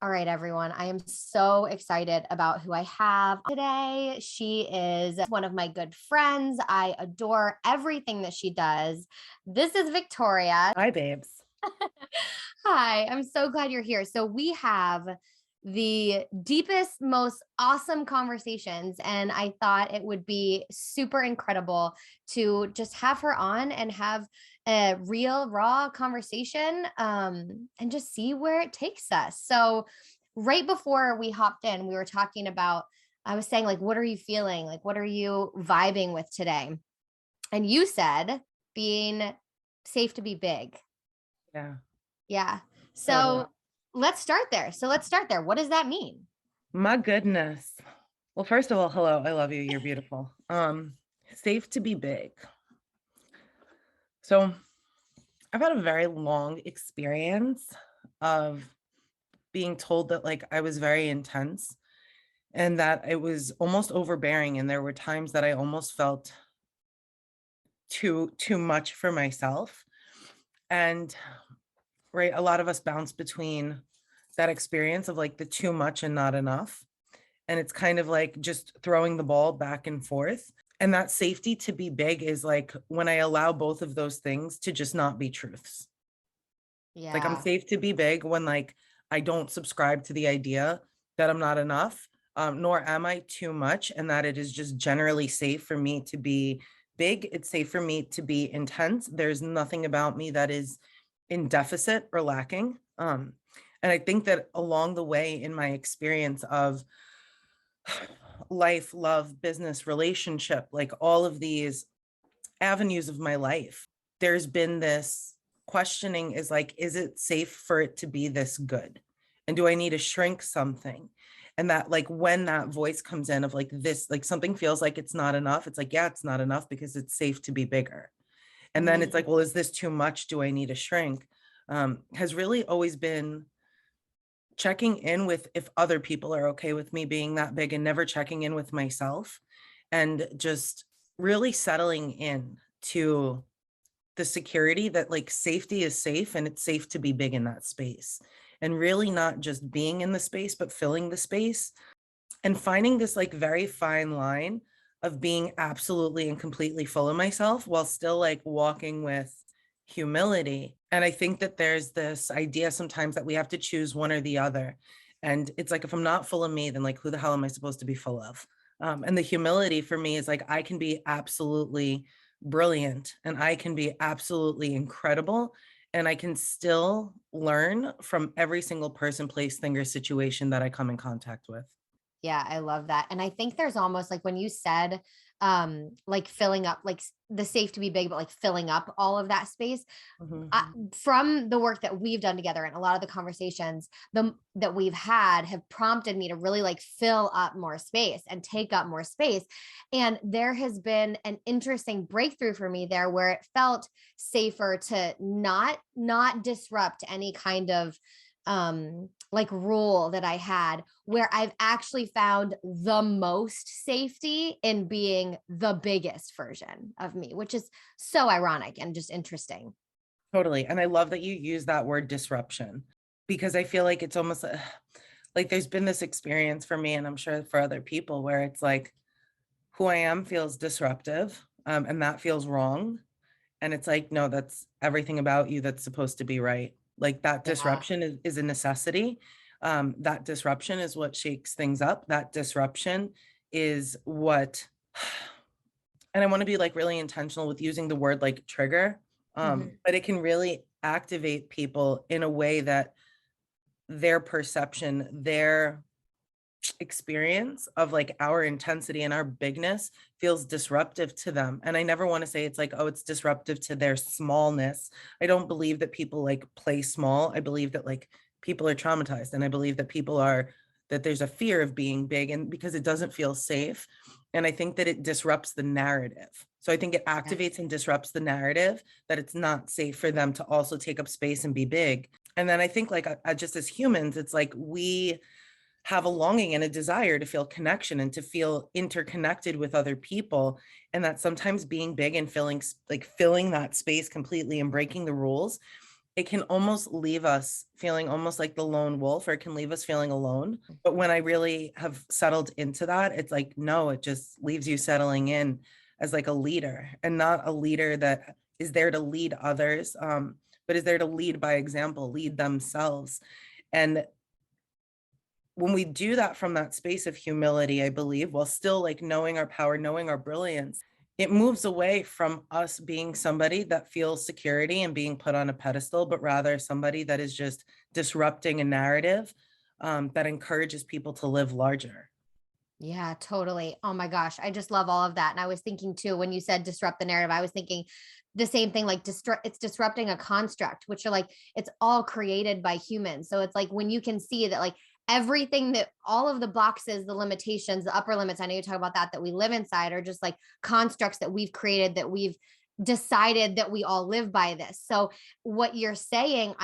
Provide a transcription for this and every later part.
All right, everyone. I am so excited about who I have today. She is one of my good friends. I adore everything that she does. This is Victoria. Hi, babes. Hi, I'm so glad you're here. So, we have the deepest, most awesome conversations, and I thought it would be super incredible to just have her on and have a real, raw conversation and just see where it takes us. So, right before we hopped in, we were talking about, I was saying, like, what are you feeling? Like, what are you vibing with today? And you said being safe to be big. Yeah, Yeah. totally. So let's start there. What does that mean? My goodness. Well, first of all, hello. I love you. You're beautiful. Safe to be big. So I've had a very long experience of being told that like I was very intense and that it was almost overbearing. And there were times that I almost felt too much for myself. And right, a lot of us bounce between that experience of like the too much and not enough. And it's kind of like just throwing the ball back and forth. And that safety to be big is like when I allow both of those things to just not be truths. Like I'm Yeah. safe to be big when like I don't subscribe to the idea that I'm not enough, nor am I too much, and that it is just generally safe for me to be big. It's safe for me to be intense. There's nothing about me that is in deficit or lacking. And I think that along the way in my experience of life, love, business, relationship, like all of these avenues of my life, there's been this questioning is like, is it safe for it to be this good? And do I need to shrink something? And that, like, when that voice comes in of like this, like something feels like it's not enough, it's like, yeah, it's not enough because it's safe to be bigger. And then it's Mm, like, well, is this too much? Do I need to shrink? Has really always been checking in with if other people are okay with me being that big and never checking in with myself and just really settling in to the security that like safety is safe and it's safe to be big in that space and really not just being in the space but filling the space and finding this like very fine line of being absolutely and completely full of myself while still like walking with humility. And I think that there's this idea sometimes that we have to choose one or the other. And it's like, if I'm not full of me, then like, who the hell am I supposed to be full of? And the humility for me is like, I can be absolutely brilliant and I can be absolutely incredible. And I can still learn from every single person, place, thing, or situation that I come in contact with. yeah, I love that. And I think there's almost like when you said like filling up like the safe to be big, but like filling up all of that space. Mhm. From the work that we've done together and a lot of the conversations that we've had have prompted me to really like fill up more space and take up more space. And there has been an interesting breakthrough for me there where it felt safer to not disrupt any kind of like rule that I had, where I've actually found the most safety in being the biggest version of me, which is so ironic and just interesting. Totally. And I love that you use that word disruption because I feel like it's almost like there's been this experience for me, and I'm sure for other people, where it's like who I am feels disruptive, and that feels wrong. And it's like, no, that's everything about you that's supposed to be right. Like that Yeah. disruption is a necessity. That disruption is what shakes things up. That disruption is what, and I want to be like really intentional with using the word like trigger, Mhm. but it can really activate people in a way that their perception, their experience of like our intensity and our bigness feels disruptive to them. And I never want to say it's like, oh, it's disruptive to their smallness. I don't believe that people like play small. I believe that like people are traumatized, and I believe that people are that there's a fear of being big and because it doesn't feel safe. And I think that it disrupts the narrative. So I think it activates Yes. and disrupts the narrative that it's not safe for them to also take up space and be big. And then I think like just as humans, it's like we have a longing and a desire to feel connection and to feel interconnected with other people, and that sometimes being big and filling that space completely and breaking the rules, it can almost leave us feeling almost like the lone wolf, or it can leave us feeling alone. But when I really have settled into that, it's like, no, it just leaves you settling in as like a leader, and not a leader that is there to lead others, but is there to lead by example, lead themselves. And when we do that from that space of humility, I believe, while still like knowing our power, knowing our brilliance, it moves away from us being somebody that feels security and being put on a pedestal, but rather somebody that is just disrupting a narrative, that encourages people to live larger. Yeah, totally. Oh my gosh. I just love all of that. And I was thinking too, when you said disrupt the narrative, I was thinking the same thing, like it's disrupting a construct, which are like, it's all created by humans. So it's like when you can see that like everything that all of the boxes, the limitations, the upper limits, I know you talk about that we live inside are just like constructs that we've created, that we've decided that we all live by this. So what you're saying,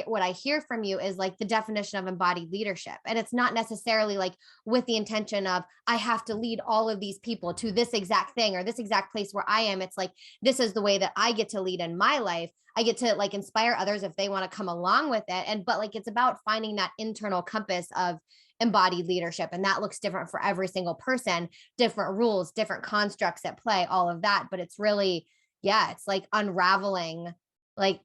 what I hear from you is like the definition of embodied leadership. And it's not necessarily like with the intention of I have to lead all of these people to this exact thing or this exact place where I am. It's like this is the way that I get to lead in my life. I get to like inspire others if they want to come along with it. And but like it's about finding that internal compass of embodied leadership, and that looks different for every single person, different rules, different constructs at play, all of that. But it's really, yeah, it's like unraveling like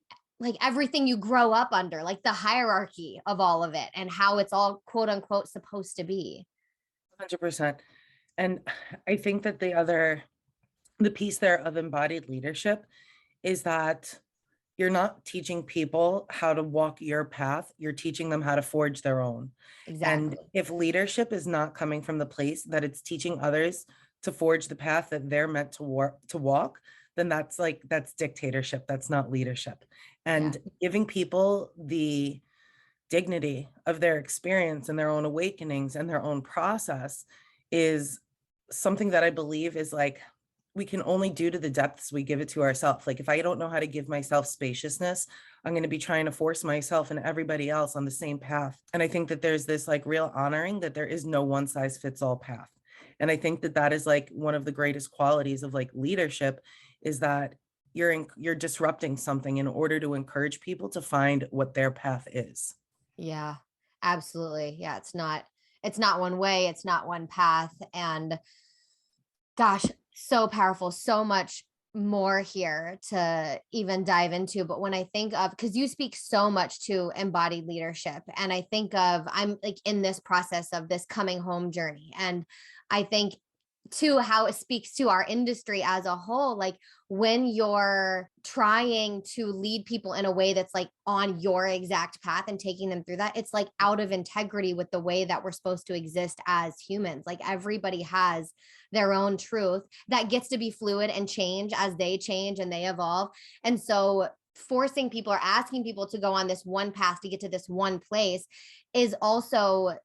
everything you grow up under, like the hierarchy of all of it and how it's all quote unquote supposed to be. 100%. And I think that the piece there of embodied leadership is that you're not teaching people how to walk your path, you're teaching them how to forge their own. And Exactly. if leadership is not coming from the place that it's teaching others to forge the path that they're meant to walk, then that's dictatorship, that's not leadership. Yeah. And giving people the dignity of their experience and their own awakenings and their own process is something that I believe is like we can only do to the depths we give it to ourselves. Like if I don't know how to give myself spaciousness, I'm going to be trying to force myself and everybody else on the same path. And I think that there's this like real honoring that there is no one size fits all path. And I think that that is like one of the greatest qualities of like leadership is that you're disrupting something in order to encourage people to find what their path is. Yeah, absolutely. Yeah, it's not one way, it's not one path. And gosh, so powerful, so much more here to even dive into. But when I think of, because you speak so much to embodied leadership, and I think of, I'm like in this process of this coming home journey. And I think to how it speaks to our industry as a whole, like when you're trying to lead people in a way that's like on your exact path and taking them through that, it's like out of integrity with the way that we're supposed to exist as humans. Like everybody has their own truth that gets to be fluid and change as they change and they evolve. And so forcing people or asking people to go on this one path to get to this one place is also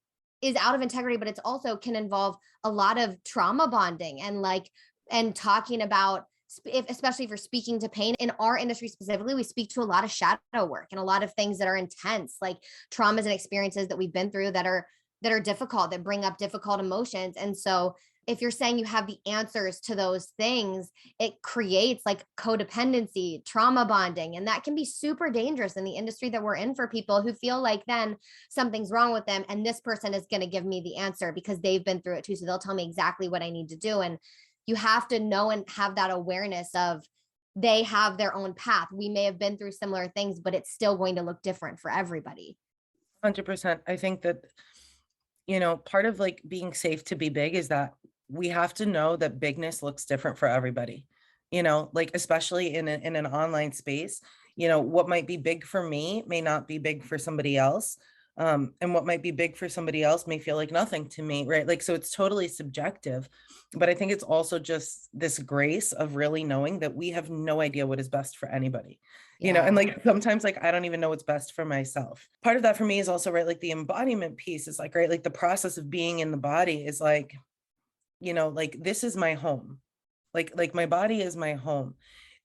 is out of integrity, but it's also can involve a lot of trauma bonding and like and talking about especially if you're speaking to pain in our industry specifically, we speak to a lot of shadow work and a lot of things that are intense, like traumas and experiences that we've been through that are difficult, that bring up difficult emotions. And so if you're saying you have the answers to those things, it creates like codependency, trauma bonding, and that can be super dangerous in the industry that we're in for people who feel like then something's wrong with them and this person is going to give me the answer because they've been through it too, so they'll tell me exactly what I need to do. And you have to know and have that awareness of they have their own path. We may have been through similar things, but it's still going to look different for everybody. 100%. I think that, part of like being safe to be big is that we have to know that bigness looks different for everybody. Like especially in an online space, what might be big for me may not be big for somebody else. And what might be big for somebody else may feel like nothing to me, right? Like, so it's totally subjective. But I think it's also just this grace of really knowing that we have no idea what is best for anybody. And Yeah. like sometimes like I don't even know what's best for myself. Part of that for me is also right, like the embodiment piece is like, right, like the process of being in the body is like, like this is my home. Like my body is my home.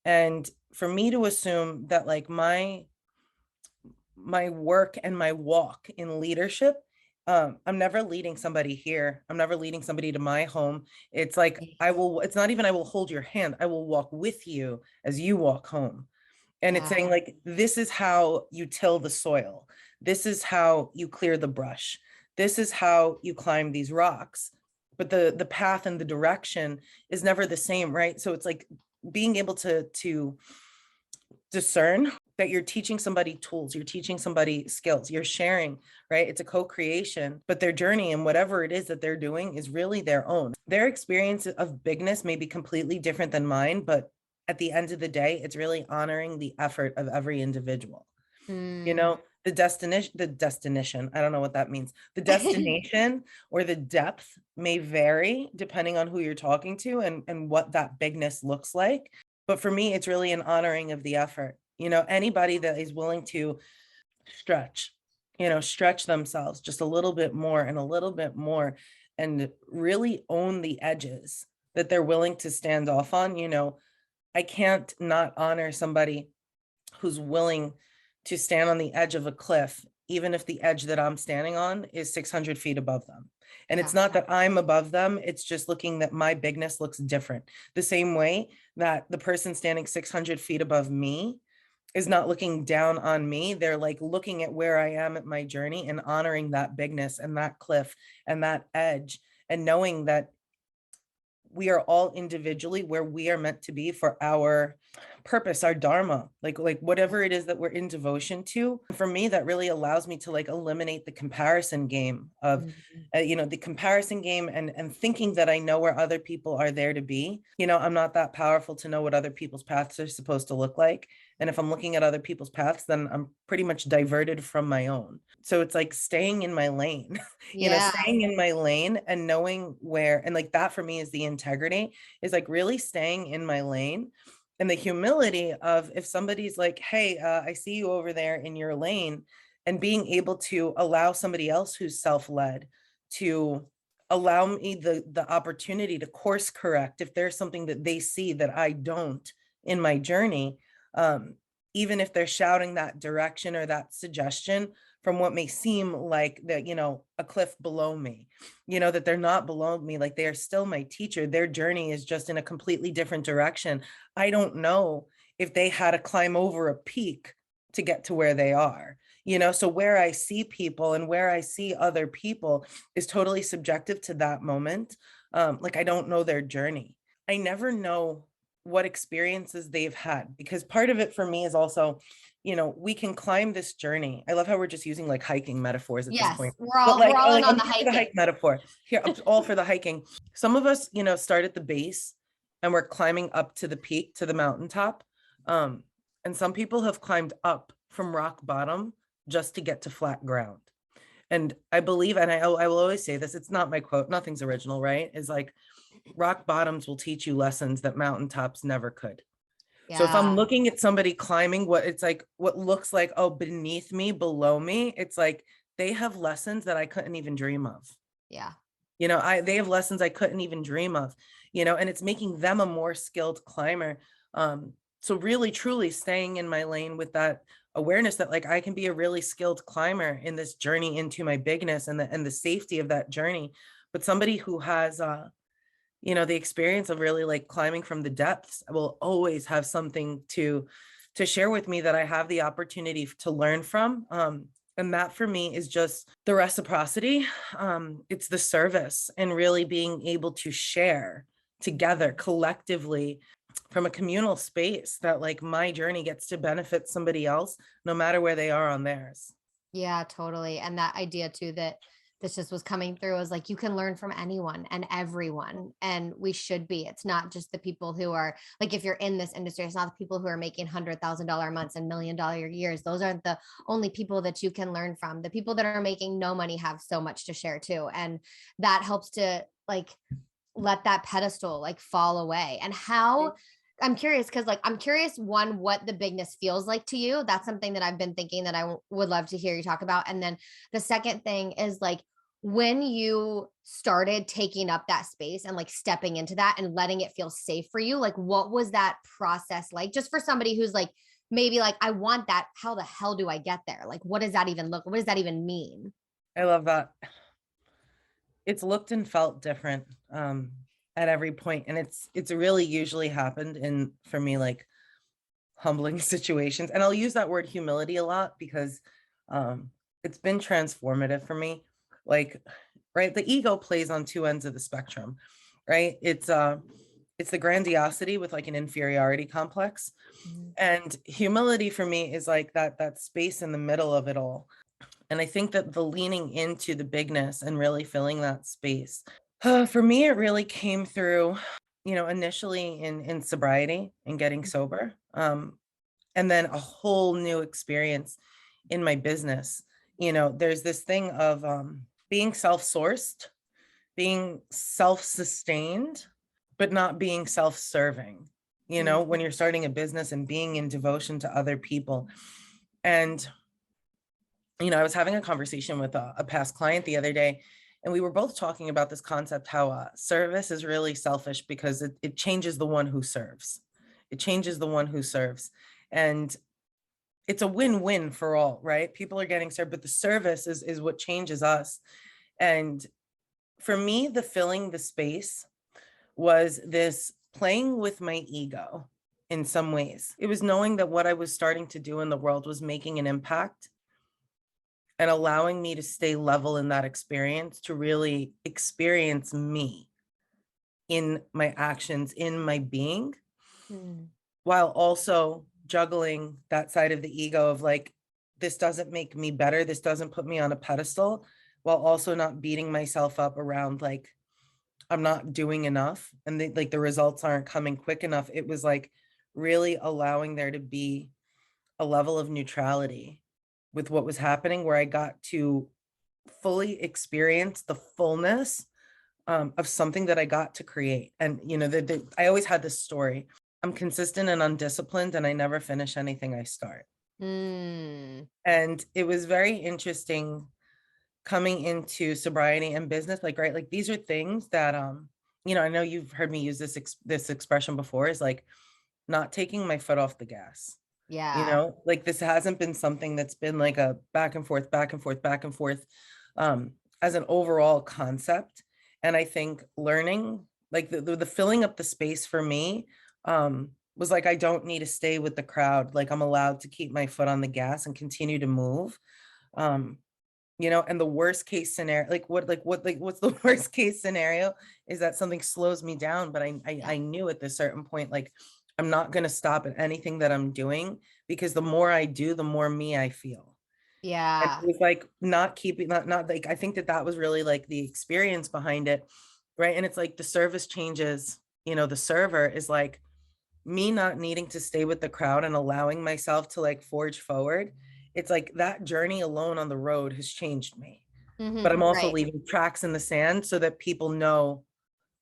And for me to assume that like my work and my walk in leadership, I'm never leading somebody here, I'm never leading somebody to my home. It's like it's not even I will hold your hand, I will walk with you as you walk home. And it's Yeah. saying like, this is how you till the soil. This is how you clear the brush. This is how you climb these rocks. But the path and the direction is never the same, right? So it's like being able to discern that you're teaching somebody tools, you're teaching somebody skills, you're sharing, right? It's a co-creation, but their journey and whatever it is that they're doing is really their own. Their experience of bigness may be completely different than mine, but at the end of the day, it's really honoring the effort of every individual. You Mm. know, the destination, I don't know what that means. The destination or the depth may vary depending on who you're talking to and what that bigness looks like. But for me, it's really an honoring of the effort. You know, anybody that is willing to stretch, stretch themselves just a little bit more and a little bit more and really own the edges that they're willing to stand off on. I can't not honor somebody who's willing to stand on the edge of a cliff, even if the edge that I'm standing on is 600 feet above them. And it's Yeah. not that I'm above them, it's just looking that my bigness looks different. The same way that the person standing 600 feet above me is not looking down on me. They're like looking at where I am at my journey and honoring that bigness and that cliff and that edge, and knowing that we are all individually where we are meant to be for our purpose, our dharma, like whatever it is that we're in devotion to. For me, that really allows me to like eliminate the comparison game of Mhm. the comparison game and thinking that I know where other people are there to be. I'm not that powerful to know what other people's paths are supposed to look like. And if I'm looking at other people's paths, then I'm pretty much diverted from my own. So it's like staying in my lane, Yeah. staying in my lane and knowing where, and like that for me is the integrity, is like really staying in my lane. And the humility of if somebody's like, hey, I see you over there in your lane, and being able to allow somebody else who's self-led to allow me the opportunity to course correct if there's something that they see that I don't in my journey, um, even if they're shouting that direction or that suggestion from what may seem like that, a cliff below me, that they're not below me, like they are still my teacher. Their journey is just in a completely different direction. I don't know if they had to climb over a peak to get to where they are. So where I see people and where I see other people is totally subjective to that moment. Like I don't know their journey. I never know what experiences they've had, because part of it for me is also, we can climb this journey. I love how we're just using like hiking metaphors at this Yes. point. We're But all like, we're all in on I'm the here for the hiking. hike metaphor. Here, I'm all for the hiking. Some of us, start at the base and we're climbing up to the peak, to the mountaintop. And some people have climbed up from rock bottom just to get to flat ground. And I believe, and I will always say this, it's not my quote, nothing's original, right? Is like rock bottoms will teach you lessons that mountaintops never could. So if I'm Yeah. looking at somebody climbing what looks like, oh, beneath me, below me, it's like they have lessons that I couldn't even dream of. Yeah. They have lessons I couldn't even dream of, and it's making them a more skilled climber. So really, truly staying in my lane with that awareness that like I can be a really skilled climber in this journey into my bigness and the safety of that journey. But somebody who has the experience of really like climbing from the depths will always have something to share with me that I have the opportunity to learn from. And that for me is just the reciprocity. It's the service and really being able to share together collectively from a communal space that like my journey gets to benefit somebody else no matter where they are on theirs. Yeah, totally. And that idea too, that this just was coming through, was like you can learn from anyone and everyone, and we should be. It's not just the people who are like, if you're in this industry, it's not the people who are making $100,000 months and $1 million years. Those aren't the only people that you can learn from. The people that are making no money have so much to share too, and that helps to like let that pedestal like fall away. And how, I'm curious because like I'm curious, one, what the bigness feels like to you. That's something that I've been thinking that I would love to hear you talk about. And then the second thing is like, when you started taking up that space and like stepping into that and letting it feel safe for you, like what was that process like, just for somebody who's like maybe like, I want that, how the hell do I get there? Like what does that even look, what does that even mean? I love that. It's looked and felt different at every point, and it's really usually happened in, for me, like humbling situations. And I'll use that word humility a lot because it's been transformative for me. Like, right, the ego plays on two ends of the spectrum, right? It's the grandiosity with like an inferiority complex. Mhm. And humility for me is like that space in the middle of it all. And I think that the leaning into the bigness and really filling that space, for me, it really came through, initially in sobriety and getting sober. And then a whole new experience in my business. There's this thing of being self-sourced, being self-sustained, but not being self-serving, Mhm. when you're starting a business and being in devotion to other people. And, I was having a conversation with a past client the other day, and we were both talking about this concept, how service is really selfish because it changes the one who serves. It changes the one who serves. And it's a win-win for all, right? People are getting served, but the service is what changes us. And for me, the filling the space was this playing with my ego in some ways. It was knowing that what I was starting to do in the world was making an impact and allowing me to stay level in that experience, to really experience me in my actions, in my being, Mhm. while also juggling that side of the ego of like, this doesn't make me better. This doesn't put me on a pedestal, while also not beating myself up around like, I'm not doing enough and the results aren't coming quick enough. It was like really allowing there to be a level of neutrality with what was happening, where I got to fully experience the fullness of something that I got to create. And, I always had this story. I'm consistent and undisciplined, and I never finish anything I start. Mm. And it was very interesting coming into sobriety and business, like, right, like these are things that, I know you've heard me use this expression before, is like not taking my foot off the gas. Yeah. Like this hasn't been something that's been like a back and forth, back and forth, back and forth, um, as an overall concept. And I think learning, like the filling up the space for me, was like, I don't need to stay with the crowd. Like I'm allowed to keep my foot on the gas and continue to move. Um, and the worst case scenario, what's the worst case scenario is that something slows me down. But I Yeah. knew at this certain point, like, I'm not going to stop at anything that I'm doing, because the more I do, the more me I feel. And it Yeah. was like not keeping, not like, I think that was really like the experience behind it. Right. And it's like the service changes, the server is like me not needing to stay with the crowd and allowing myself to like forge forward. It's like that journey alone on the road has changed me. But I'm also Right. leaving tracks in the sand so that people know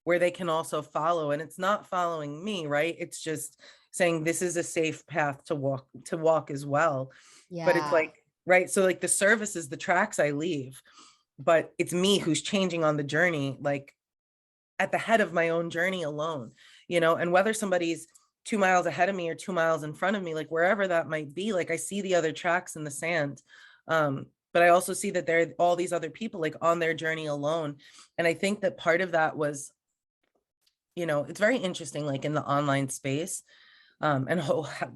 where they can also follow. And it's not following me, right? It's just saying this is a safe path to walk as well. But it's Yeah. like, right. So like the service is the tracks I leave, but it's me who's changing on the journey, like at the head of my own journey alone, and whether somebody's 2 miles ahead of me or 2 miles in front of me, like wherever that might be, like I see the other tracks in the sand. But I also see that there are all these other people like on their journey alone. And I think that part of that was, it's very interesting, like in the online space, and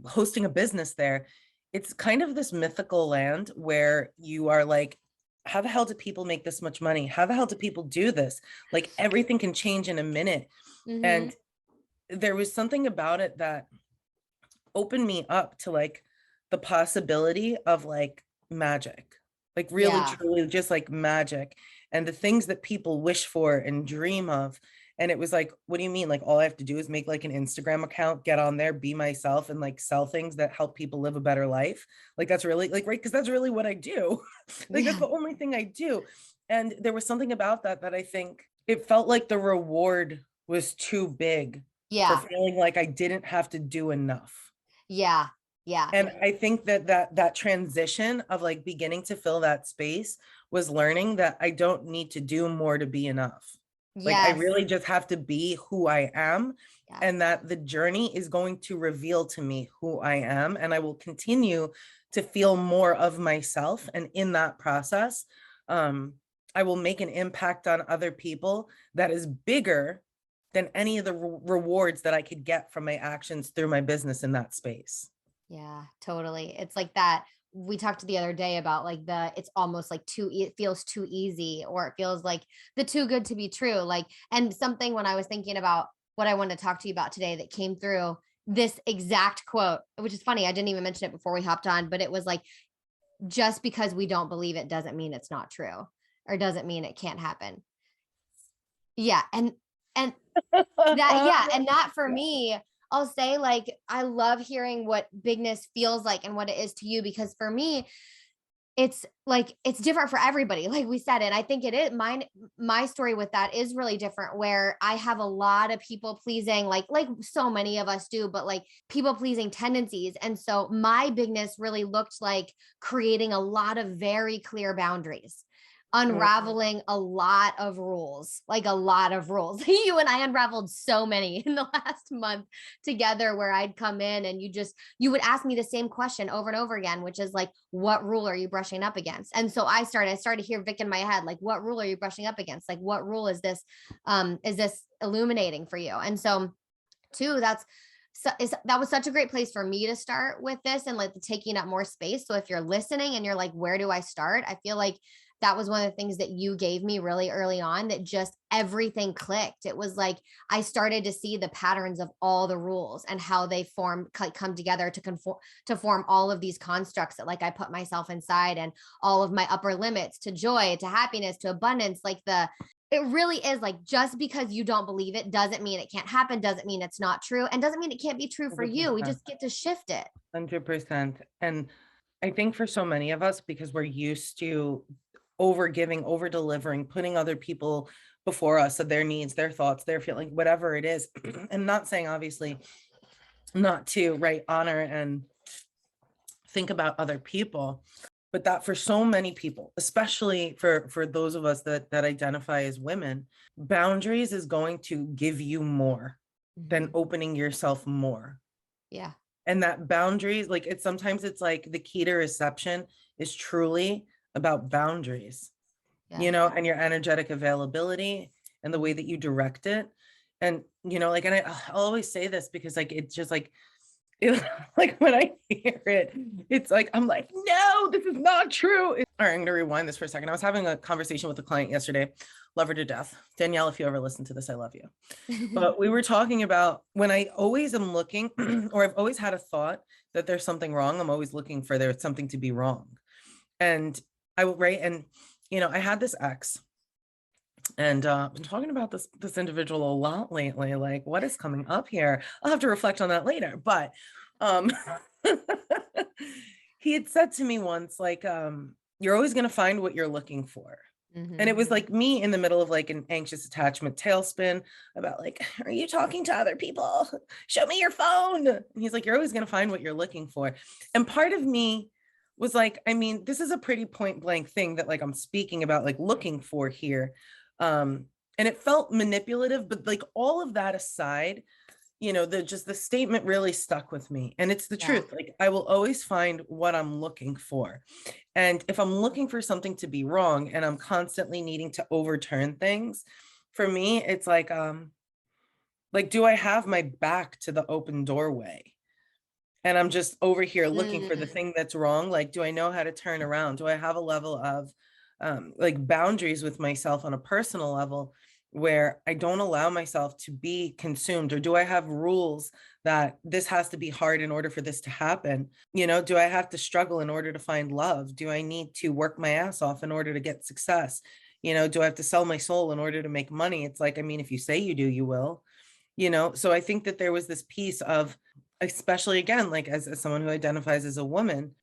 hosting a business there, it's kind of this mythical land where you are like, how the hell do people make this much money? How the hell do people do this? Like everything can change in a minute. Mm-hmm. And there was something about it that opened me up to like the possibility of like magic, like really Yeah. truly just like magic, and the things that people wish for and dream of. And it was like, what do you mean? Like all I have to do is make like an Instagram account, get on there, be myself, and like sell things that help people live a better life. Like that's really like, right, because that's really what I do. Like that's Yeah. the only thing I do. And there was something about that I think it felt like the reward was too big for Yeah. feeling like I didn't have to do enough. Yeah. Yeah. And I think that transition of like beginning to fill that space was learning that I don't need to do more to be enough. Like I Yes. really just have to be who I am, Yeah. and that the journey is going to reveal to me who I am, and I will continue to feel more of myself. And in that process, um, I will make an impact on other people that is bigger than any of the rewards that I could get from my actions through my business in that space. Yeah, totally. It's like that. We talked the other day about like it's almost like it feels too easy, or it feels like the too good to be true. Like, and something when I was thinking about what I wanted to talk to you about today that came through, this exact quote, which is funny. I didn't even mention it before we hopped on, but it was like, just because we don't believe it doesn't mean it's not true, or doesn't mean it can't happen. Yeah. And that, yeah, and that for me, I'll say, like, I love hearing what bigness feels like and what it is to you, because for me, it's like it's different for everybody, like we said. And I think it is my story with that is really different, where I have a lot of people pleasing, like so many of us do, but like people pleasing tendencies. And so my bigness really looked like creating a lot of very clear boundaries, Mm. unraveling a lot of rules, like a lot of rules. You and I unraveled so many in the last month together, where I'd come in and you would ask me the same question over and over again, which is like, what rule are you brushing up against? And so I started to hear Vic in my head, like, what rule are you brushing up against? Like, what rule is this illuminating for you? And so too, that was such a great place for me to start with this, and like taking up more space. So if you're listening and you're like, where do I start? I feel like that was one of the things that you gave me really early on, that just everything clicked. It was like I started to see the patterns of all the rules and how they come together to form all of these constructs that like I put myself inside, and all of my upper limits to joy, to happiness, to abundance. Like it really is like, just because you don't believe it doesn't mean it can't happen, doesn't mean it's not true, and doesn't mean it can't be true for you. We 100%. just get to shift it. 100%. And I think for so many of us, because we're used to over giving, over delivering, putting other people before us, so their needs, their thoughts, their feeling, whatever it is. And not saying obviously not to, right, honor and think about other people, but that for so many people, especially for those of us that identify as women, boundaries is going to give you more than Mhm. opening yourself more. Yeah. And that boundaries, like it's like the key to reception is truly about boundaries, Yeah. and your energetic availability and the way Mhm. that you direct it. And, like, and I'll always say this because like, it's just like, like when I hear it, it's like, I'm like, no, this is not true. All right, I'm going to rewind this for a second. I was having a conversation with a client yesterday, love her to death. Danielle, if you ever listen to this, I love you. But we were talking about when I always am looking, or I've always had a thought that there's something wrong. I'm always looking for there's something to be wrong. And I will, right. And, I had this ex, and I've been talking about this individual a lot lately. Like, what is coming up here? I'll have to reflect on that later. But um, he had said to me once, like, you're always going to find what you're looking for. And it Mhm. was like me in the middle of like an anxious attachment tailspin about like, are you talking to other people? Show me your phone. And he's like, you're always going to find what you're looking for. And part of me was like, I mean, this is a pretty point blank thing that like I'm speaking about, like looking for here. And it felt manipulative, but like all of that aside, the statement really stuck with me. And it's the Yeah. truth. Like I will always find what I'm looking for. And if I'm looking for something to be wrong and I'm constantly needing to overturn things, for me, it's like, do I have my back to the open doorway? And I'm just over here looking for the Mm. thing that's wrong. Like, do I know how to turn around? Do I have a level of like boundaries with myself on a personal level where I don't allow myself to be consumed? Or do I have rules that this has to be hard in order for this to happen? Do I have to struggle in order to find love? Do I need to work my ass off in order to get success? Do I have to sell my soul in order to make money? It's like, I mean, if you say you do, you will. So I think that there was this piece of, especially again, like as someone who identifies as a woman,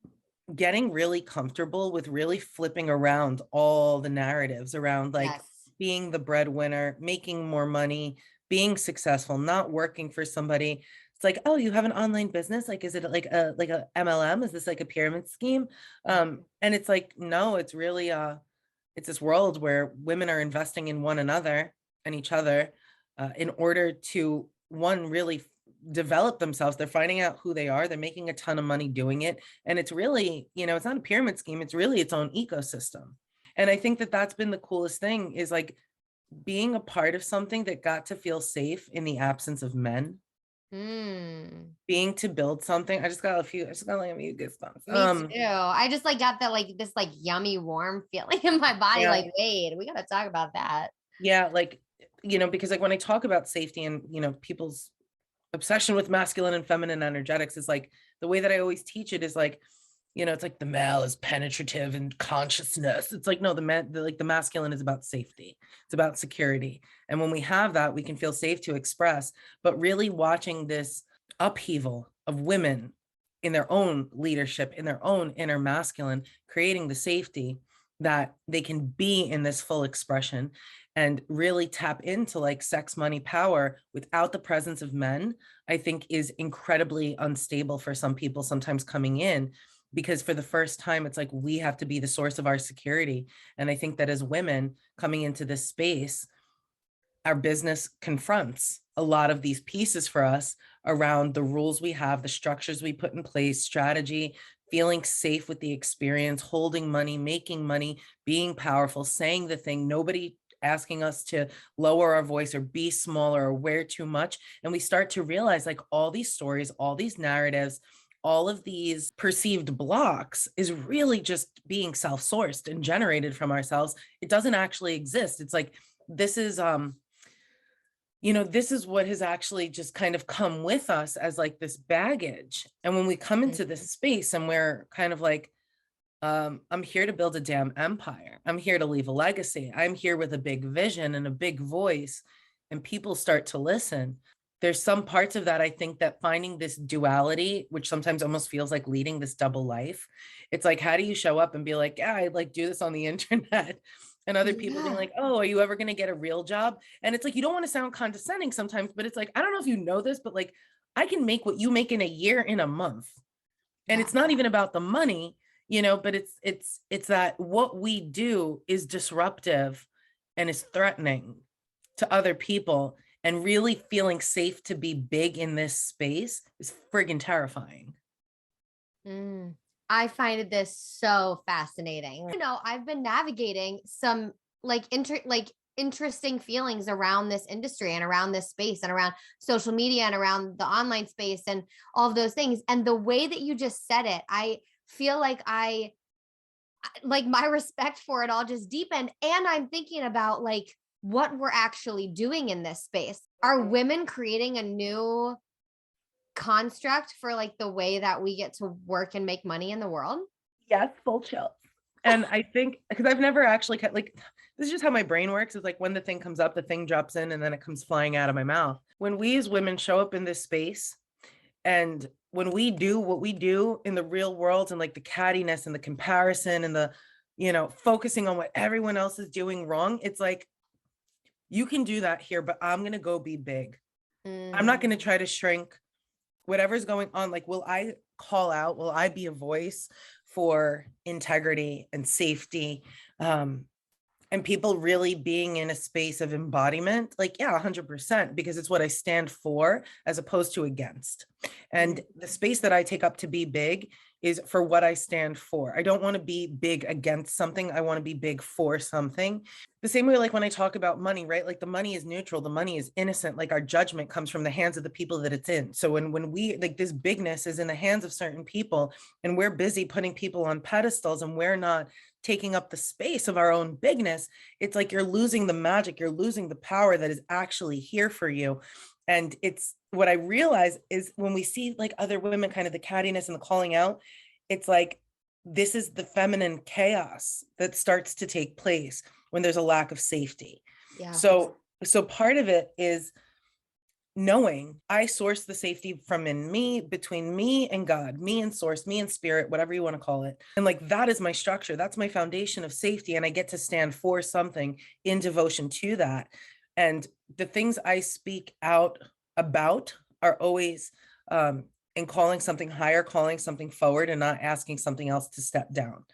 getting really comfortable with really flipping around all the narratives around like Yes. being the breadwinner, making more money, being successful, not working for somebody. It's like, oh, you have an online business, like is it like a MLM, is this like a pyramid scheme? And it's like, no, it's really it's this world where women are investing in one another and each other in order to one really develop themselves. They're finding out who they are. They're making a ton of money doing it. And it's really, it's not a pyramid scheme. It's really its own ecosystem. And I think that that's been the coolest thing is like being a part of something that got to feel safe in the absence of men. Mm. being to build something. I just got like a few goosebumps. Me too. I just like got that like this like yummy warm feeling in my body. Yeah, Like, wait, we gotta talk about that. yeah, like, because like when I talk about safety and, people's obsession with masculine and feminine energetics is like the way that I always teach it is like, it's like the male is penetrative and consciousness. It's like, no, the masculine is about safety. It's about security. And when we have that, we can feel safe to express. But really watching this upheaval of women in their own leadership, in their own inner masculine, creating the safety that they can be in this full expression and really tap into like sex, money, power without the presence of men, I think is incredibly unstable for some people sometimes coming in, because for the first time, it's like we have to be the source of our security. And I think that as women coming into this space, our business confronts a lot of these pieces for us around the rules we have, the structures we put in place, strategy, feeling safe with the experience, holding money, making money, being powerful, saying the thing, nobody asking us to lower our voice or be smaller or wear too much. And we start to realize like all these stories, all these narratives, all of these perceived blocks is really just being self-sourced and generated from ourselves. It doesn't actually exist. It's like, this is this is what has actually just kind of come with us as like this baggage. And when we come into Mhm. this space and we're kind of like, I'm here to build a damn empire. I'm here to leave a legacy. I'm here with a big vision and a big voice, and people start to listen. There's some parts of that I think that finding this duality, which sometimes almost feels like leading this double life. It's like, how do you show up and be like, yeah, I like do this on the internet? And other people being Yeah. like, oh, are you ever going to get a real job? And it's like, you don't want to sound condescending sometimes, but it's like, I don't know if you know this, but like, I can make what you make in a year in a month. And Yeah. it's not even about the money, but it's that what we do is disruptive and is threatening to other people, and really feeling safe to be big in this space is friggin' terrifying. Mm. I find this so fascinating. I've been navigating some like interesting feelings around this industry and around this space and around social media and around the online space and all of those things. And the way that you just said it, I feel like like my respect for it all just deepened. And I'm thinking about like what we're actually doing in this space. Are women creating a new construct for like the way that we get to work and make money in the world? Yes, full chill. And I think because I've never actually like, this is just how my brain works. Is like when the thing comes up, the thing drops in and then it comes flying out of my mouth. When we as women show up in this space, and when we do what we do in the real world, and like the cattiness and the comparison and the, focusing on what everyone else is doing wrong, it's like, you can do that here, but I'm going to go be big. I'm not going to Mm. try to shrink whatever's going on. Like, will I call out? Will I be a voice for integrity and safety? And people really being in a space of embodiment, like, yeah, 100%, because it's what I stand for as opposed to against. And Mm. the space that I take up to be big is for what I stand for. I don't want to be big against something. I want to be big for something. The same way, like when I talk about money, right? Like the money is neutral, the money is innocent. Like our judgment comes from the hands of the people that it's in. So when we like this bigness is in the hands of certain people, and we're busy putting people on pedestals, and we're not taking up the space of our own bigness, it's like you're losing the magic, you're losing the power that is actually here for you. And it's what I realize is when we see like other women, kind of the cattiness and the calling out, it's like this is the feminine chaos that starts to take place when there's a lack of safety. Yeah. So part of it is knowing I source the safety from in me, between me and God, me and source, me and spirit, whatever you want to call it. And like that is my structure. That's my foundation of safety. And I get to stand for something in devotion to that. And the things I speak out about are always in calling something higher, calling something forward, and not asking something else to step down.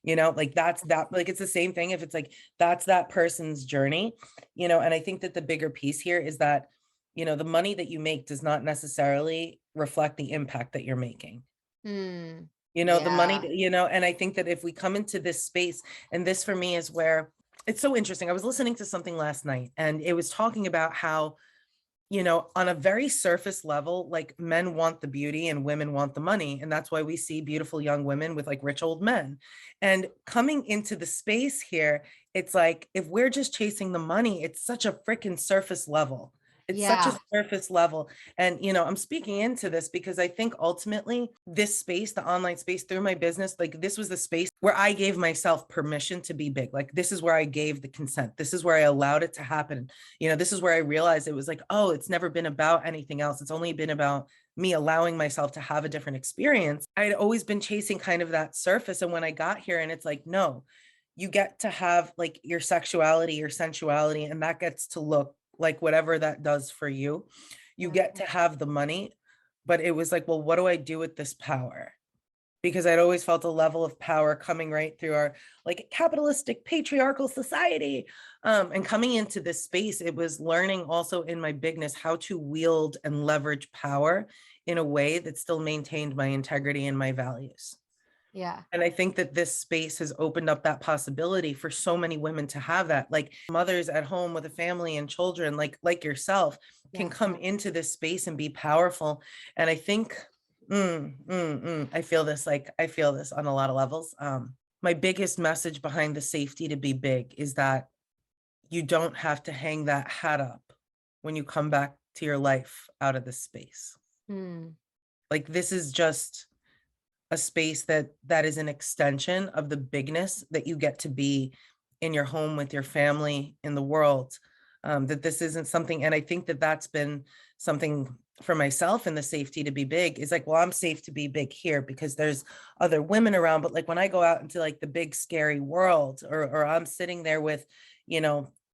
Like that's that, like it's the same thing if it's like that's that person's journey, and I think that the bigger piece here is that the money that you make does not necessarily reflect the impact that you're making. Mm. The money, Yeah. and I think that if we come into this space, and this for me is where it's so interesting. I was listening to something last night and it was talking about how on a very surface level, like men want the beauty and women want the money. And that's why we see beautiful young women with like rich old men. And coming into the space here, it's like, if we're just chasing the money, it's such a freaking surface level. It's such a Yeah. surface level. And, I'm speaking into this because I think ultimately this space, the online space through my business, like this was the space where I gave myself permission to be big. Like this is where I gave the consent. This is where I allowed it to happen. This is where I realized it was like, oh, it's never been about anything else. It's only been about me allowing myself to have a different experience. I'd always been chasing kind of that surface. And when I got here, and it's like, no, you get to have like your sexuality, your sensuality, and that gets to look like whatever that does for you. You get to have the money. But it was like, well, what do I do with this power? Because I'd always felt a level of power coming right through our like capitalistic patriarchal society. And coming into this space, it was learning also in my bigness how to wield and leverage power in a way that still maintained my integrity and my values. Yeah. And I think that this space has opened up that possibility for so many women to have that, like mothers at home with a family and children, like yourself, can Yeah. come into this space and be powerful. And I think, I feel this, like I feel this on a lot of levels. My biggest message behind the safety to be big is that you don't have to hang that hat up when you come back to your life out of this space. Mm. Like this is just a space that is an extension of the bigness that you get to be in your home with your family in the world. That this isn't something, and I think that that's been something for myself, and the safety to be big is like, well, I'm safe to be big here because there's other women around. But like when I go out into like the big scary world, or I'm sitting there with,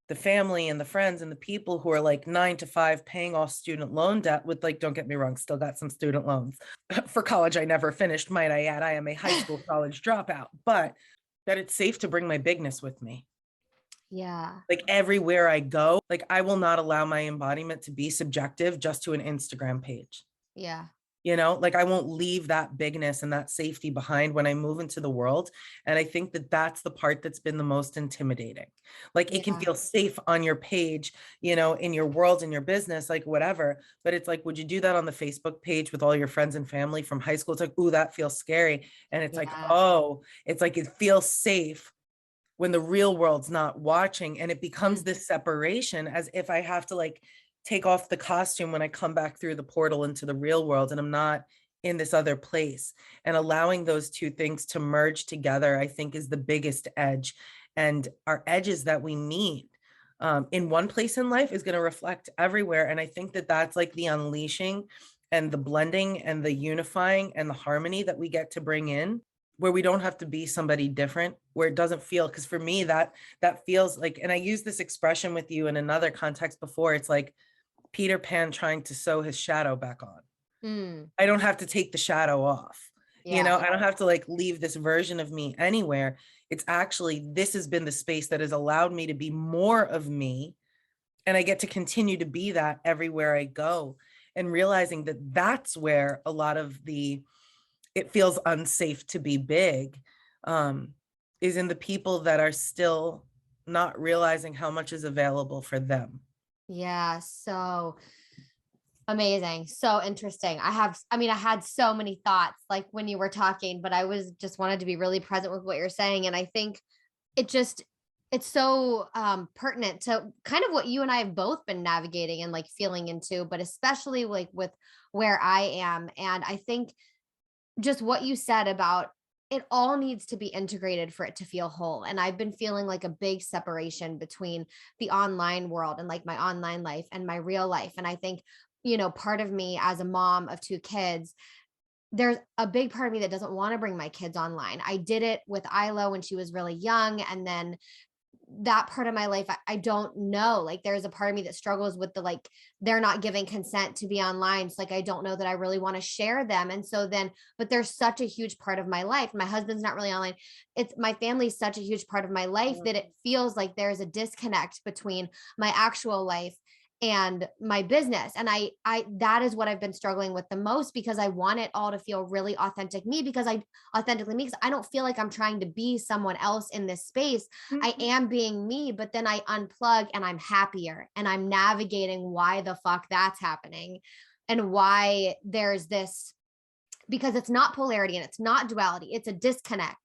the family and the friends and the people who are like 9 to 5 paying off student loan debt with, like, don't get me wrong, still got some student loans for college I never finished, might I add. I am a high school college dropout, but that it's safe to bring my bigness with me. Yeah. Like everywhere I go, like I will not allow my embodiment to be subjective just to an Instagram page. Yeah. Like I won't leave that bigness and that safety behind when I move into the world. And I think that that's the part that's been the most intimidating. Like it can Yeah. feel safe on your page, in your world, in your business, like whatever. But it's like, would you do that on the Facebook page with all your friends and family from high school? It's like, ooh, that feels scary. And it's like, Yeah. oh, it's like it feels safe when the real world's not watching. And it becomes Mm. this separation, as if I have to like take off the costume when I come back through the portal into the real world and I'm not in this other place. And allowing those two things to merge together, I think, is the biggest edge. And our edges that we need in one place in life is going to reflect everywhere. And I think that that's like the unleashing and the blending and the unifying and the harmony that we get to bring in, where we don't have to be somebody different, where it doesn't feel, because for me that feels like, and I used this expression with you in another context before, it's like Peter Pan trying to sew his shadow back on. Mm. I don't have to take the shadow off. Yeah. I don't have to like leave this version of me anywhere. It's actually, this has been the space that has allowed me to be more of me. And I get to continue to be that everywhere I go. And realizing that that's where a lot of it feels unsafe to be big, is in the people that are still not realizing how much is available for them. Yeah. So amazing. So interesting. I had so many thoughts like when you were talking, but I was just wanted to be really present with what you're saying. And I think it just, it's so pertinent to kind of what you and I have both been navigating and like feeling into, but especially like with where I am. And I think just what you said about it all needs to be integrated for it to feel whole. And I've been feeling like a big separation between the online world and like my online life and my real life. And I think, part of me as a mom of 2 kids, there's a big part of me that doesn't want to bring my kids online. I did it with Isla when she was really young. And then that part of my life, I don't know. Like there's a part of me that struggles with the like they're not giving consent to be online. It's like I don't know that I really want to share them. And so then, but there's such a huge part of my life. My husband's not really online. It's my family's such a huge part of my life that it feels like there's a disconnect between my actual life and my business. And I that is what I've been struggling with the most, because I want it all to feel really authentic me, because I don't feel like I'm trying to be someone else in this space. I Mhm. am being me, but then I unplug and I'm happier, and I'm navigating why the fuck that's happening, and why there's this, because it's not polarity and it's not duality, it's a disconnect.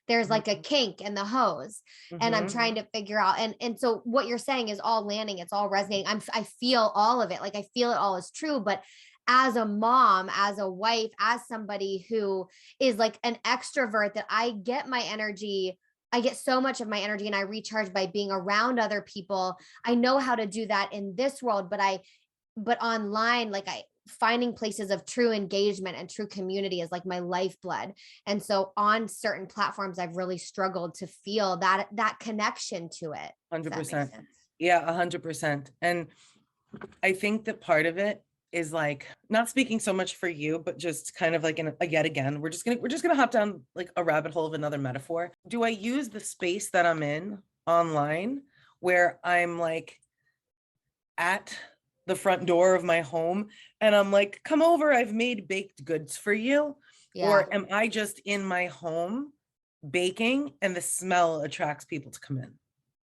There's like a Mhm. kink in the hose, and I'm Mhm. trying to figure out, and so what you're saying is all landing, it's all resonating. I feel all of it, like I feel it all is true. But as a mom, as a wife, as somebody who is like an extrovert, that I get so much of my energy and I recharge by being around other people. I know how to do that in this world, but online, like I finding places of true engagement and true community is like my lifeblood. And so on certain platforms, I've really struggled to feel that connection to it, if that makes 100%. sense. Yeah, 100%. And I think that part of it is like not speaking so much for you, but just kind of like in a, yet again, we're just gonna hop down like a rabbit hole of another metaphor. Do I use the space that I'm in online where I'm like at the front door of my home and I'm like, come over, I've made baked goods for you? Yeah. Or am I just in my home baking and the smell attracts people to come in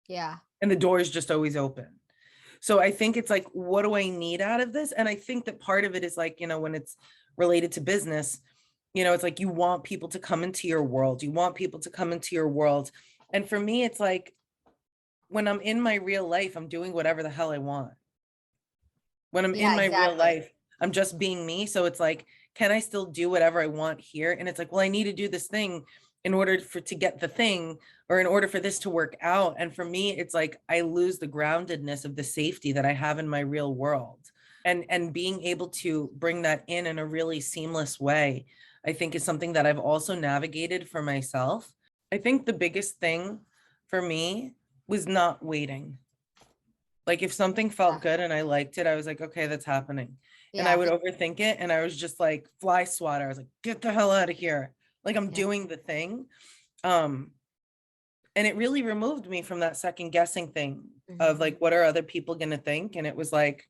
Yeah. and the door is just always open? So I think it's like, what do I need out of this? And I think that part of it is like, when it's related to business, it's like you want people to come into your world. You want people to come into your world. And for me, it's like when I'm in my real life, I'm doing whatever the hell I want. When I'm in Yeah, my real exactly. life, I'm just being me. So it's like, can I still do whatever I want here? And it's like, well, I need to do this thing in order for to get the thing, or in order for this to work out. And for me, it's like I lose the groundedness of the safety that I have in my real world. And being able to bring that in a really seamless way, I think is something that I've also navigated for myself. I think the biggest thing for me was not waiting. Like if something felt Yeah. good and I liked it, I was like, okay, that's happening. And I Yeah. would overthink it and I was just like fly swatter. I was like, get the hell out of here. Like I'm Yeah. doing the thing. Um, and it really removed me from that second guessing thing of Mhm. like, what are other people gonna think? And it was like,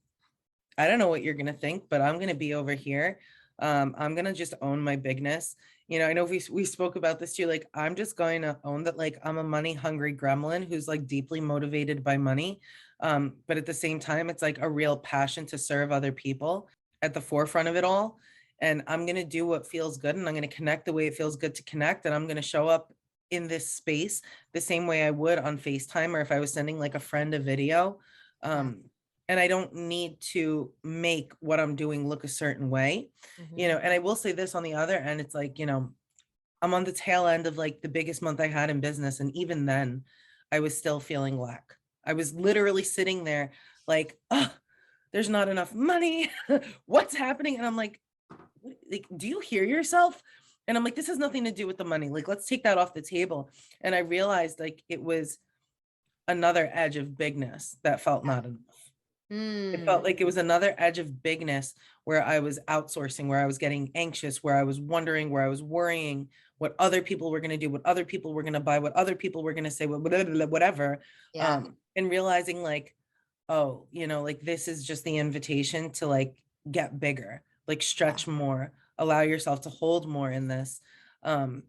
I don't know what you're gonna think, but I'm gonna be over here. I'm gonna just own my bigness. I know we spoke about this too. Like, I'm just going to own that. Like, I'm a money hungry gremlin who's like deeply motivated by money. But at the same time, it's like a real passion to serve other people at the forefront of it all. And I'm gonna do what feels good, and I'm gonna connect the way it feels good to connect, and I'm gonna show up in this space the same way I would on FaceTime or if I was sending like a friend a video. Yeah. Um, and I don't need to make what I'm doing look a certain way, Mhm. and I will say this on the other end, it's like, I'm on the tail end of like the biggest month I had in business. And even then, I was still feeling lack. I was literally sitting there like, oh, there's not enough money. What's happening? And I'm like, do you hear yourself? And I'm like, this has nothing to do with the money. Like, let's take that off the table. And I realized like it was another edge of bigness that felt Yeah. not enough. It felt Mm. like it was another edge of bigness where I was outsourcing, where I was getting anxious, where I was wondering, where I was worrying what other people were going to do, what other people were going to buy, what other people were going to say, whatever. Yeah. And realizing like, oh, like this is just the invitation to like get bigger, like Yeah. stretch more, allow yourself to hold more in this. Um,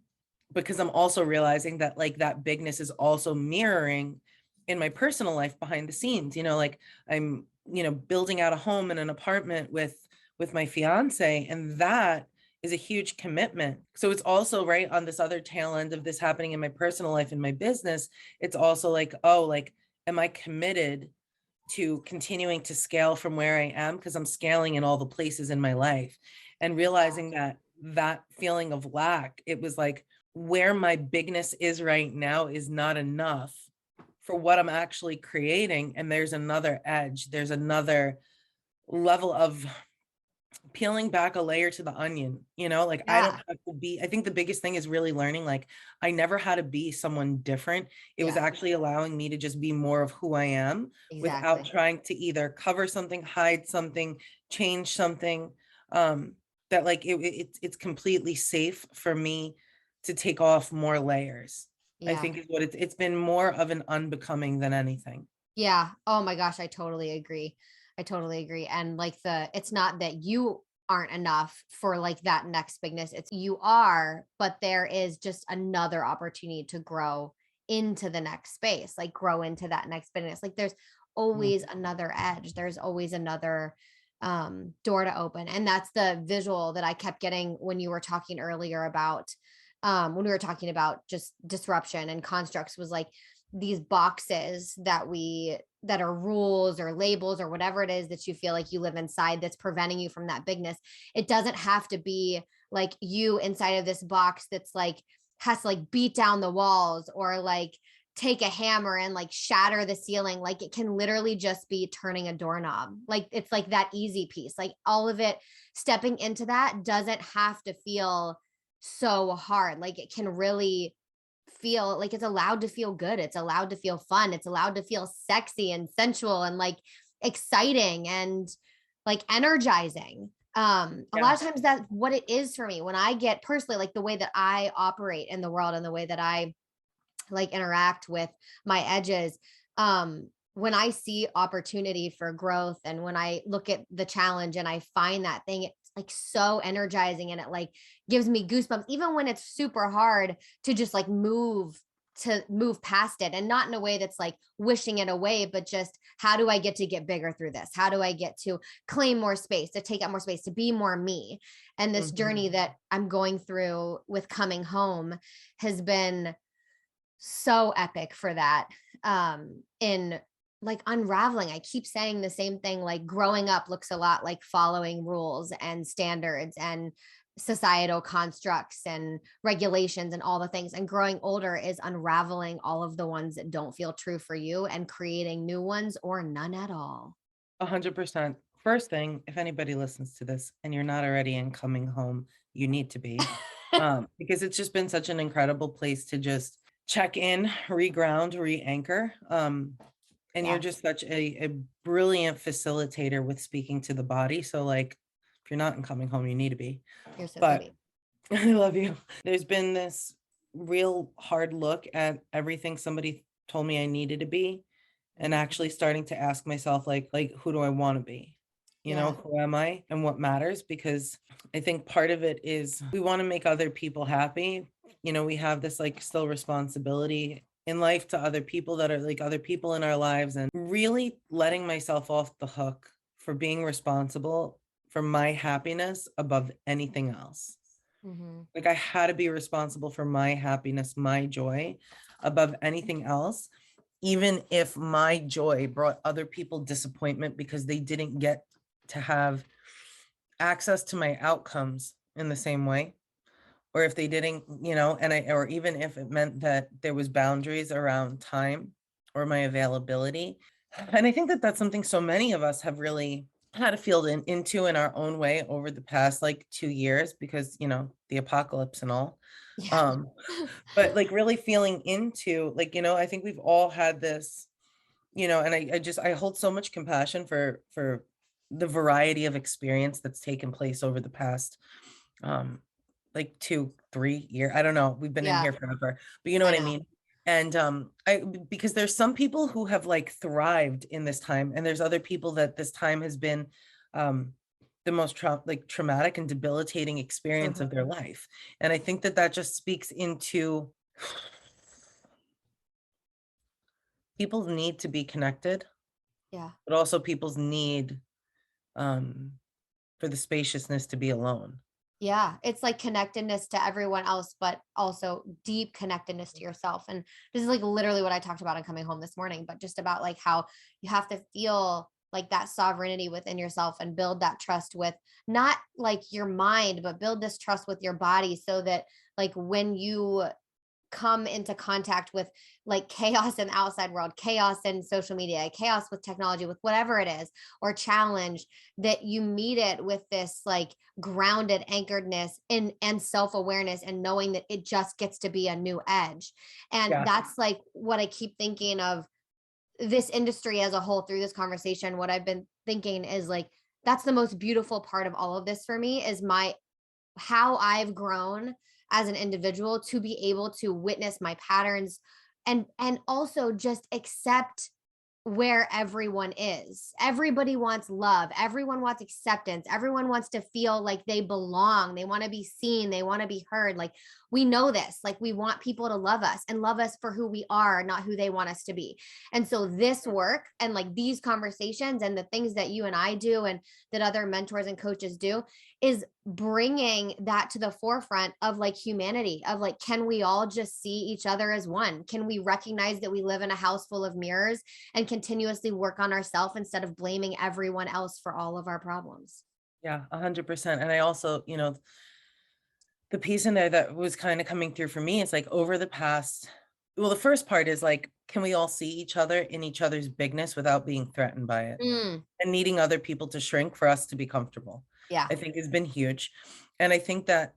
because I'm also realizing that like that bigness is also mirroring in my personal life behind the scenes, like I'm, building out a home and an apartment with my fiance, and that is a huge commitment. So it's also right on this other tail end of this happening in my personal life and my business. It's also like, oh, like, am I committed to continuing to scale from where I am? Because I'm scaling in all the places in my life, and Yeah. realizing that that feeling of lack, it was like where my bigness is right now is not enough for what I'm actually creating. And there's another edge, there's another level of peeling back a layer to the onion, like I don't Yeah. have to be, I think the biggest thing is really learning, like I never had to be someone different. It was Yeah. actually allowing me to just be more of who I am without Exactly. trying to either cover something, hide something, change something. Um, that like it's completely safe for me to take off more layers. I Yeah. think is what it's been more of an unbecoming than anything. Yeah. Oh my gosh, I totally agree. I totally agree. And like it's not that you aren't enough for like that next bigness. It's you are, but there is just another opportunity to grow into the next space, like grow into that next bigness. Like there's Mm. always another edge. There's always another door to open. And that's the visual that I kept getting when you were talking earlier about when we were talking about just disruption and constructs, was like these boxes that are rules or labels or whatever it is that you feel like you live inside that's preventing you from that bigness. It doesn't have to be like you inside of this box that's like has to like beat down the walls or like take a hammer and like shatter the ceiling. Like it can literally just be turning a doorknob. Like it's like that easy piece. Like all of it, stepping into that doesn't have to feel so hard. Like it can really feel like it's allowed to feel good. It's allowed to feel fun. It's allowed to feel sexy and sensual and like exciting and like energizing. A lot Yeah. of times that's what it is for me when I get personally, like the way that I operate in the world and the way that I like interact with my edges. When I see opportunity for growth and when I look at the challenge and I find that thing, it's like so energizing and it like gives me goosebumps, even when it's super hard to just like move past it, and not in a way that's like wishing it away, but just how do I get bigger through this? How do I get to claim more space, to take up more space, to be more me? And this Mhm. journey that I'm going through with coming home has been so epic for that. In like unraveling, I keep saying the same thing, like growing up looks a lot like following rules and standards and societal constructs and regulations and all the things, and growing older is unraveling all of the ones that don't feel true for you and creating new ones or none at all. 100%. First thing, if anybody listens to this and you're not already in coming home, you need to be, because it's just been such an incredible place to just check in, reground, re-anchor. And you're just Yes, such a brilliant facilitator with speaking to the body. So like, if you're not in coming home, you need to be. you're so But sweet. I love you. There's been this real hard look at everything somebody told me I needed to be, and actually starting to ask myself like who do I want to be? You know, Yeah. who am I and what matters? Because I think part of it is we want to make other people happy. You know, we have this like still responsibility in life to other people that are like other people in our lives, and really letting myself off the hook for being responsible for my happiness above anything else. Hmm. Like I had to be responsible for my happiness, my joy above anything else, even if my joy brought other people disappointment because they didn't get to have access to my outcomes in the same way. Or if they didn't, you know, or even if it meant that there was boundaries around time or my availability. And I think that that's something so many of us have really had to feel into in our own way over the past like 2 years because, you know, the apocalypse and all. Yeah. Um, but like really feeling into like, you know, I think we've all had this, you know, and I hold so much compassion for the variety of experience that's taken place over the past um like 2 3 year, I don't know, we've been in Yeah, here forever, but you know I what I know. mean. And because there's some people who have like thrived in this time, and there's other people that this time has been um the most traumatic and debilitating experience of their Mhm. life. And I think that that just speaks into people's need to be connected, Yeah. but also people's need um for the spaciousness to be alone. Yeah, it's like connectedness to everyone else, but also deep connectedness to yourself. And this is like literally what I talked about on coming home this morning, but just about like how you have to feel like that sovereignty within yourself and build that trust with not like your mind, but build this trust with your body so that like when you come into contact with like chaos in the outside world, chaos in social media, chaos with technology, with whatever it is, or challenge, that you meet it with this like grounded anchoredness and self-awareness and knowing that it just gets to be a new edge. And Yeah. that's like what I keep thinking of this industry as a whole through this conversation. What I've been thinking is like that's the most beautiful part of all of this for me is my how I've grown as an individual to be able to witness my patterns and also just accept where everyone is. Everybody wants love. Everyone wants acceptance. Everyone wants to feel like they belong. They want to be seen. They want to be heard. Like, we know this. Like, we want people to love us and love us for who we are, not who they want us to be. And so this work and like these conversations and the things that you and I do and that other mentors and coaches do is bringing that to the forefront of like humanity, of like, can we all just see each other as one? Can we recognize that we live in a house full of mirrors and continuously work on ourselves instead of blaming everyone else for all of our problems? Yeah, 100%. And I also, the piece in there that was kind of coming through for me is like over the past, well, the first part is like, can we all see each other in each other's bigness without being threatened by it and needing other people to shrink for us to be comfortable? Yeah. I think has been huge. And I think that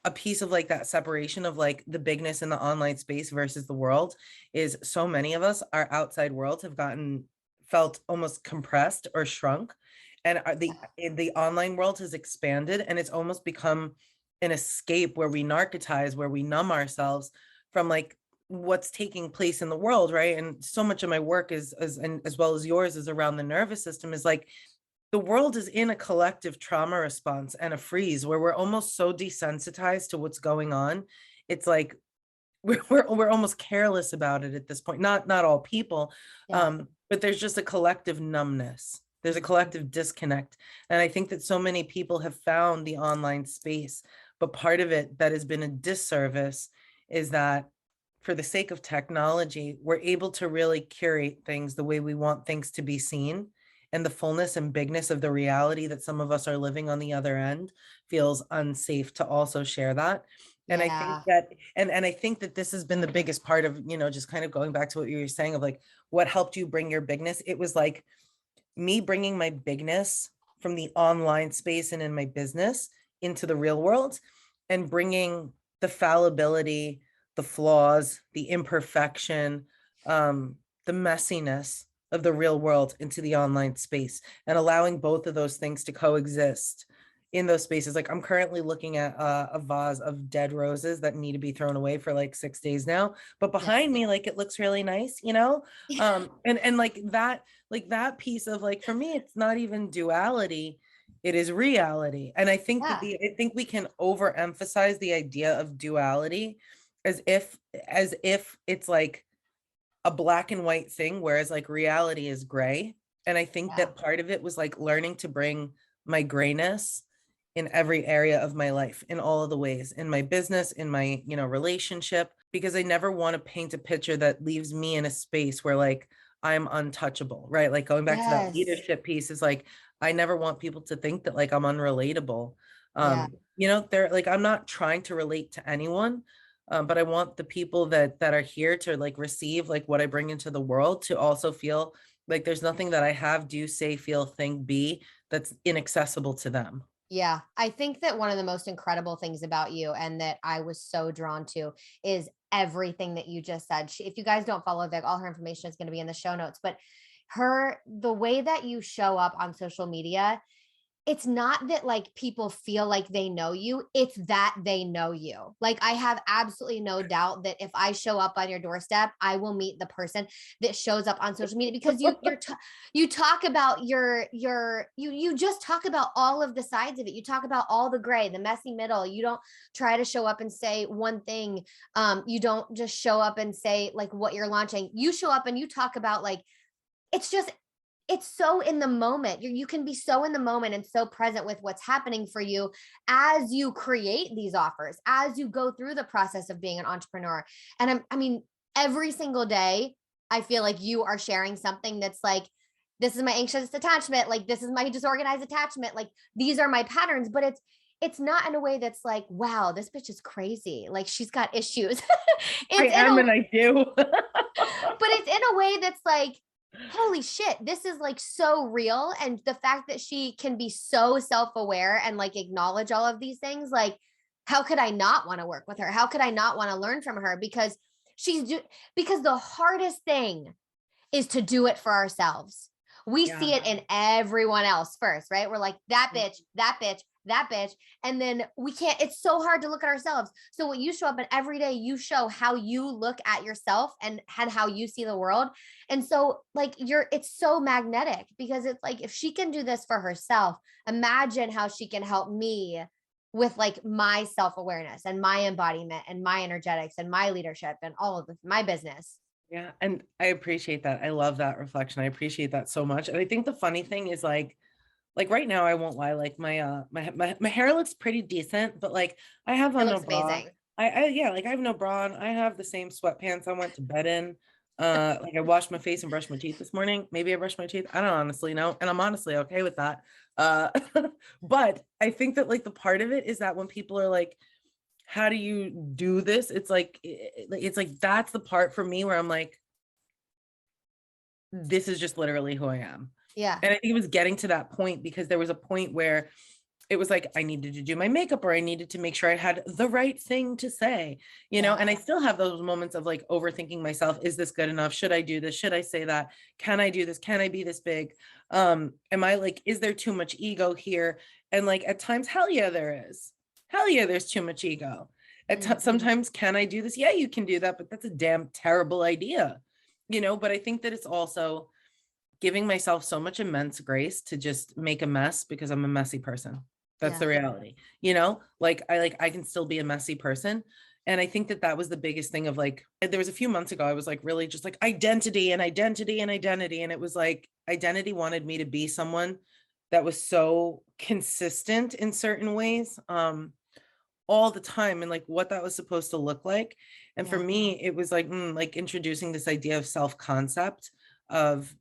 a piece of like that separation of like the bigness in the online space versus the world is so many of us, our outside worlds have felt almost compressed or shrunk. And the online world has expanded and it's almost become an escape where we narcotize, where we numb ourselves from like what's taking place in the world, right? And so much of my work and as well as yours is around the nervous system, is like the world is in a collective trauma response and a freeze where we're almost so desensitized to what's going on. It's like we're almost careless about it at this point. Not all people, Yeah. but there's just a collective numbness. There's a collective disconnect. And I think that so many people have found the online space, but part of it that has been a disservice is that for the sake of technology, we're able to really curate things the way we want things to be seen. And the fullness and bigness of the reality that some of us are living on the other end feels unsafe to also share that. And I think Yeah. that, and I think that this has been the biggest part of, just kind of going back to what you were saying of like, what helped you bring your bigness? It was like me bringing my bigness from the online space and in my business into the real world and bringing the fallibility, the flaws, the imperfection, the messiness of the real world into the online space and allowing both of those things to coexist in those spaces. Like I'm currently looking at a vase of dead roses that need to be thrown away for like 6 days now, but Yeah. behind me, like it looks really nice, and like that piece of like, for me, it's not even duality, it is reality. And I think that Yeah. I think we can overemphasize the idea of duality as if it's like a black and white thing, whereas like reality is gray. And I think Yeah. that part of it was like learning to bring my grayness in every area of my life, in all of the ways, in my business, in my, relationship, because I never want to paint a picture that leaves me in a space where like I'm untouchable, right? Like going back to that Yes. leadership piece is like, I never want people to think that like I'm unrelatable. Yeah. They're like, I'm not trying to relate to anyone. But I want the people that are here to like receive like what I bring into the world to also feel like there's nothing that I have, do, say, feel, think, be that's inaccessible to them. Yeah. I think that one of the most incredible things about you and that I was so drawn to is everything that you just said. If you guys don't follow Vic, all her information is going to be in the show notes, but the way that you show up on social media, it's not that like people feel like they know you, it's that they know you. Like I have absolutely no doubt that if I show up on your doorstep, I will meet the person that shows up on social media because you talk about you just talk about all of the sides of it. You talk about all the gray, the messy middle. You don't try to show up and say one thing. You don't just show up and say like what you're launching. You show up and you talk about like it's so in the moment. You can be so in the moment and so present with what's happening for you as you create these offers, as you go through the process of being an entrepreneur. And I mean, every single day, I feel like you are sharing something that's like, this is my anxious attachment. Like, this is my disorganized attachment. Like, these are my patterns, but it's not in a way that's like, wow, this bitch is crazy. Like she's got issues. I It's in am a, and I do. but it's in a way that's like, holy shit, this is like so real. And the fact that she can be so self-aware and like acknowledge all of these things, like, how could I not want to work with her? How could I not want to learn from her? Because because the hardest thing is to do it for ourselves. We Yeah. see it in everyone else first, right? We're like, that bitch, that bitch. And then we can't, it's so hard to look at ourselves. So what you show up and every day you show how you look at yourself and how you see the world. And so like it's so magnetic because it's like, if she can do this for herself, imagine how she can help me with like my self-awareness and my embodiment and my energetics and my leadership and all of my business. Yeah. And I appreciate that. I love that reflection. I appreciate that so much. And I think the funny thing is like right now, I won't lie, like my hair looks pretty decent, but like I have It on no looks bra. amazing. Yeah, like I have no bra on. I have the same sweatpants I went to bed in. Like I washed my face and brushed my teeth this morning. Maybe I brushed my teeth. I don't honestly know. And I'm honestly okay with that. Uh, but I think that like the part of it is that when people are like, how do you do this? It's like that's the part for me where I'm like, this is just literally who I am. Yeah. And I think it was getting to that point because there was a point where it was like I needed to do my makeup or I needed to make sure I had the right thing to say, you know, and I still have those moments of like overthinking myself. Is this good enough? Should I do this? Should I say that? Can I do this? Can I be this big? Am I like, is there too much ego here? And like at times, hell yeah, there is. Hell yeah, there's too much ego. Sometimes, can I do this? Yeah, you can do that, but that's a damn terrible idea, you know, but I think that it's also giving myself so much immense grace to just make a mess because I'm a messy person. That's the reality, you know, like I can still be a messy person. And I think that that was the biggest thing of like, there was a few months ago, I was like, really just like identity and identity and identity. And it was like, identity wanted me to be someone that was so consistent in certain ways, all the time, and like what that was supposed to look like. And for me, it was like introducing this idea of self-concept, of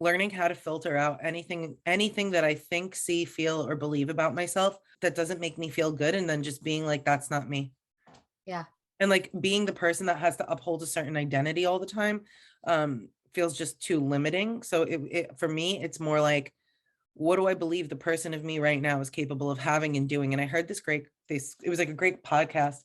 learning how to filter out anything that I think, see, feel, or believe about myself that doesn't make me feel good, and then just being like, that's not me. Yeah. And like being the person that has to uphold a certain identity all the time feels just too limiting. So it for me, it's more like, what do I believe the person of me right now is capable of having and doing? And I heard it was like a great podcast.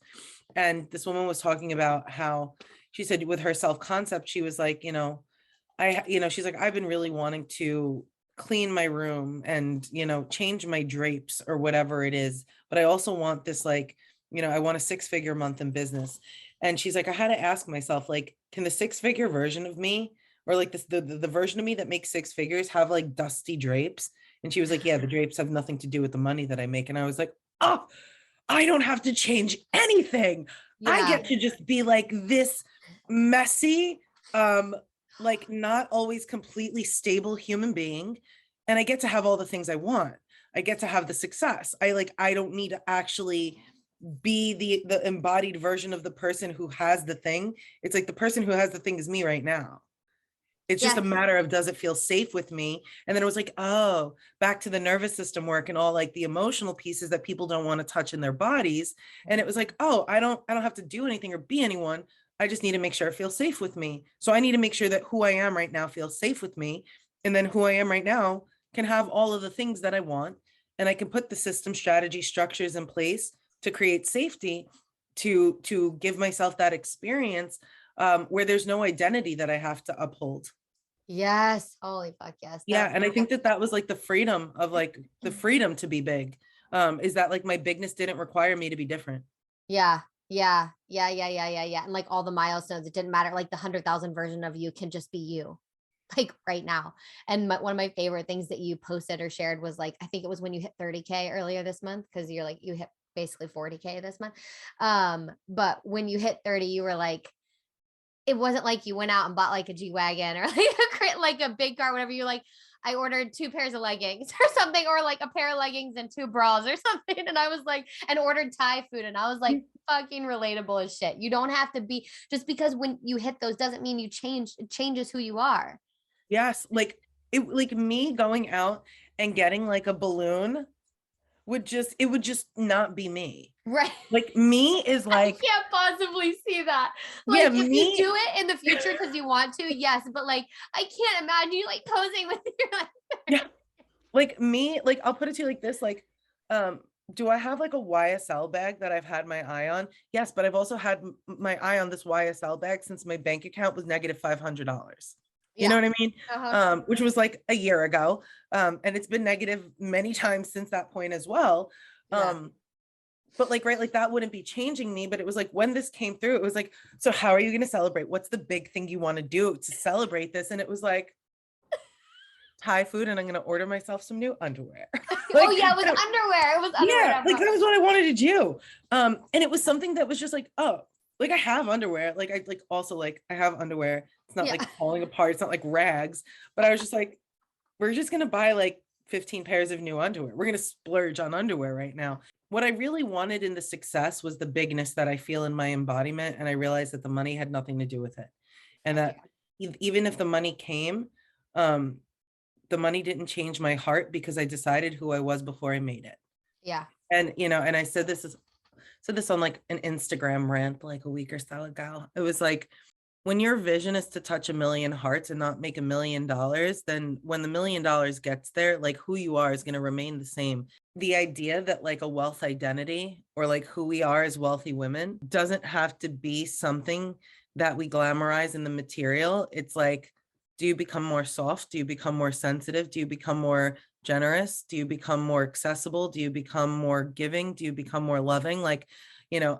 And this woman was talking about how she said with her self-concept, she was like, she's like, I've been really wanting to clean my room and, change my drapes or whatever it is. But I also want this, like, I want a 6-figure month in business. And she's like, I had to ask myself, like, can the 6-figure version of me, or like the version of me that makes 6 figures, have like dusty drapes? And she was like, yeah, the drapes have nothing to do with the money that I make. And I was like, oh, I don't have to change anything. I get to just be like this messy, like not always completely stable human being. And I get to have all the things I want. I get to have the success. I don't need to actually be the embodied version of the person who has the thing. It's like the person who has the thing is me right now. It's just a matter of, does it feel safe with me? And then it was like, oh, back to the nervous system work and all like the emotional pieces that people don't want to touch in their bodies. And it was like, oh, I don't have to do anything or be anyone. I just need to make sure it feels safe with me. So I need to make sure that who I am right now feels safe with me. And then who I am right now can have all of the things that I want. And I can put the system, strategy, structures in place to create safety, to give myself that experience where there's no identity that I have to uphold. Yes. Holy fuck. Yes. Yeah. And I think that that was like the freedom of like the freedom to be big, is that like my bigness didn't require me to be different. Yeah. Yeah. Yeah. Yeah. Yeah. Yeah. Yeah. And like all the milestones, it didn't matter. Like the 100,000 version of you can just be you, like right now. And one of my favorite things that you posted or shared was like, I think it was when you hit 30K earlier this month, because you're like, you hit basically 40K this month. But when you hit 30, you were like, it wasn't like you went out and bought like a G-Wagon or like a big car, whatever. You're like, I ordered 2 pairs of leggings or something, or like a pair of leggings and 2 bras or something. And I was like, and ordered Thai food. And I was like, fucking relatable as shit. You don't have to be, just because when you hit those doesn't mean you change. It changes who you are. Yes. Like me going out and getting like a balloon would just not be me. Right. Like me is like, I can't possibly see that. yeah, Like if me, you do it in the future because you want to, yes. But like, I can't imagine you like posing with your like, yeah, like me, like I'll put it to you like this, like, do I have like a YSL bag that I've had my eye on? Yes, but I've also had my eye on this YSL bag since my bank account was negative $500. You know Yeah. what I mean? Uh-huh. Which was like a year ago. And it's been negative many times since that point as well. Yeah. But like, right, like that wouldn't be changing me. But it was like when this came through, it was like, so how are you going to celebrate? What's the big thing you want to do to celebrate this? And it was like Thai food, and I'm going to order myself some new underwear. Oh Like, yeah, it was underwear. It was underwear. yeah, Not like bra. that was what I wanted to do. And it was something that was just like, oh, like I have underwear. Like I like also like I have underwear. It's not Yeah. like falling apart. It's not like rags. But I was just like, we're just gonna buy like 15 pairs of new underwear. We're gonna splurge on underwear right now. What I really wanted in the success was the bigness that I feel in my embodiment. And I realized that the money had nothing to do with it. And Heck that yeah. even if the money came, um, the money didn't change my heart because I decided who I was before I made it. Yeah. And and I said this on like an Instagram rant like a week or so ago. It was like, when your vision is to touch a million hearts and not make $1 million, then when the $1 million gets there, like who you are is going to remain the same. The idea that like a wealth identity or like who we are as wealthy women doesn't have to be something that we glamorize in the material. It's like, do you become more soft? Do you become more sensitive? Do you become more generous? Do you become more accessible? Do you become more giving? Do you become more loving? Like,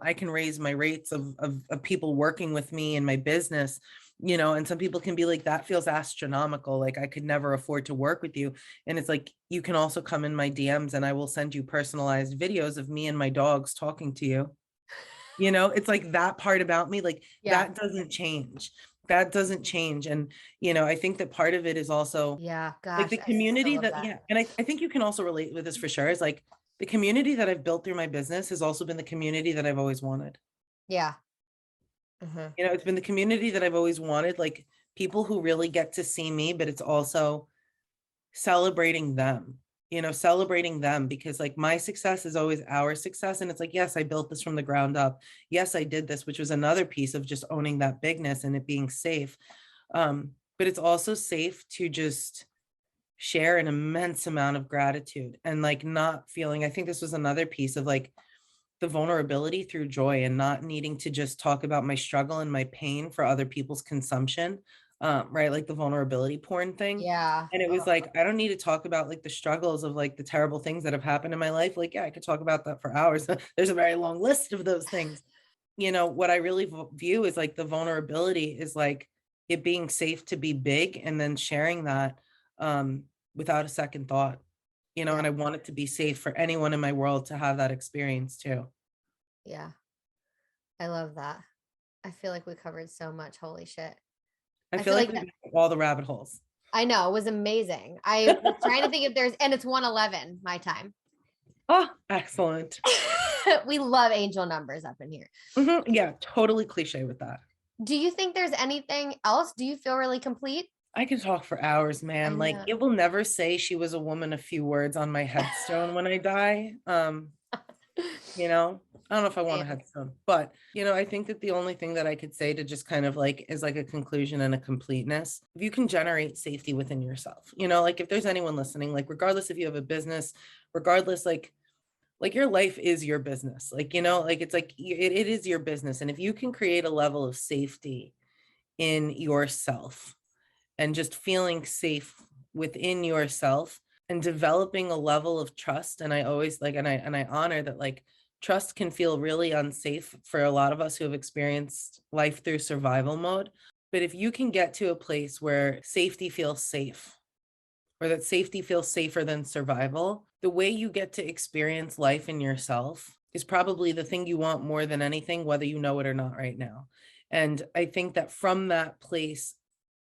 I can raise my rates of people working with me in my business, and some people can be like, that feels astronomical. Like I could never afford to work with you. And it's like, you can also come in my DMs and I will send you personalized videos of me and my dogs talking to you. It's like that part about me, like Yeah. that doesn't change. That doesn't change. And, I think that part of it is also Yeah. like Gosh, the I so community love that, that. yeah. And I think you can also relate with this for sure. Is like the community that I've built through my business has also been the community that I've always wanted. Yeah. Hmm. It's been the community that I've always wanted, like people who really get to see me, but it's also celebrating them, celebrating them, because like my success is always our success. And it's like, yes, I built this from the ground up. Yes, I did this, which was another piece of just owning that bigness and it being safe. But it's also safe to just share an immense amount of gratitude and like not feeling, I think this was another piece of like the vulnerability through joy and not needing to just talk about my struggle and my pain for other people's consumption. Right, like the vulnerability porn thing. Yeah. And it was Oh, like, I don't need to talk about like the struggles of like the terrible things that have happened in my life. Like, yeah, I could talk about that for hours. There's a very long list of those things. What I really view is like the vulnerability is like it being safe to be big and then sharing that um, without a second thought, yeah. and I want it to be safe for anyone in my world to have that experience too. Yeah. I love that. I feel like we covered so much. Holy shit. I I feel feel like like we that. went through all the rabbit holes. I know it was amazing. I was trying to think if there's, and it's 111 my time. Oh, excellent. We love angel numbers up in here. Yeah, totally cliche with that. Do you think there's anything else? Do you feel really complete? I can talk for hours, I man. Like know. it will never say she was a woman of few words on my headstone when I die. I don't know if I want a Same. headstone, but I think that the only thing that I could say to just kind of like is like a conclusion and a completeness. If you can generate safety within yourself, like if there's anyone listening, like regardless if you have a business, regardless, like your life is your business, like like it's like it is your business. And if you can create a level of safety in yourself and just feeling safe within yourself and developing a level of trust, and I always like and I honor that, like trust can feel really unsafe for a lot of us who have experienced life through survival mode. But if you can get to a place where safety feels safe, or that safety feels safer than survival, the way you get to experience life in yourself is probably the thing you want more than anything, whether you know it or not right now. And I think that from that place,